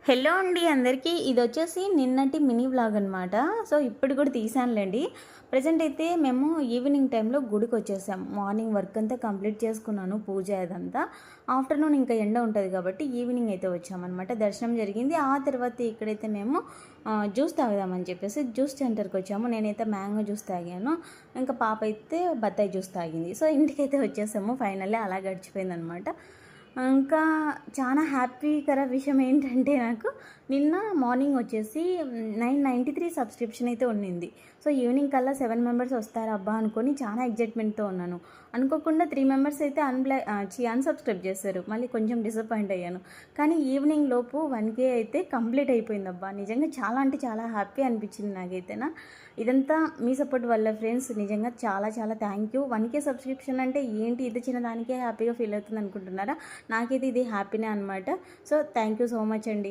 Hello అండి అందరికీ. ఇదొచ్చేసి నిన్నటి మినీ వ్లాగ్ అనమాట. సో, ఇప్పుడు కూడా తీశానులెండి. ప్రెజెంట్ అయితే మేము ఈవినింగ్ టైంలో గుడికొచ్చేసాం. మార్నింగ్ వర్క్ అంతా కంప్లీట్ చేసుకున్నాను, పూజ అదంతా. ఆఫ్టర్‌నూన్ ఇంకా ఎండ ఉంటది కాబట్టి ఈవినింగ్ అయితే వచ్చామనమాట. దర్శనం జరిగింది. ఆ తర్వాత ఇక్కడైతే మేము జ్యూస్ తాగుదామని చెప్పేసి జ్యూస్ సెంటర్‌కొచ్చాము. నేనైతే మ్యాంగో జ్యూస్ తాగాను. ఇంకా పాప అయితే బత్తాయి జ్యూస్ తాగింది. సో, ఇంటికైతే వచ్చేసాము. ఫైనల్లీ అలా గడిచిపోయిందనమాట. ఇంకా చాలా హ్యాపీకర విషయం ఏంటంటే నాకు నిన్న మార్నింగ్ వచ్చేసి 993 సబ్స్క్రిప్షన్ అయితే ఉండింది. సో, ఈవినింగ్ కల్లా 7 మెంబర్స్ వస్తారబ్బా అనుకొని చాలా ఎగ్జైట్‌మెంట్‌తో ఉన్నాను. అనుకోకుండా 3 మెంబర్స్ అయితే అన్‌సబ్స్క్రైబ్ చేశారు. మళ్ళీ కొంచెం డిసప్పాయింట్ అయ్యాను. కానీ ఈవినింగ్ లోపు 1K అయితే కంప్లీట్ అయిపోయిందబ్బా. నిజంగా చాలా అంటే చాలా హ్యాపీ అనిపించింది నాకైతేనా. ఇదంతా మీ సపోర్ట్ వల్ల ఫ్రెండ్స్. నిజంగా చాలా చాలా థ్యాంక్ యూ. 1K సబ్స్క్రిప్షన్ అంటే ఏంటి, ఇది చిన్నదానికే హ్యాపీగా ఫీల్ అవుతుంది అనుకుంటున్నారా? నాకైతే ఇది హ్యాపీనే అనమాట. So, thank you so much అండి.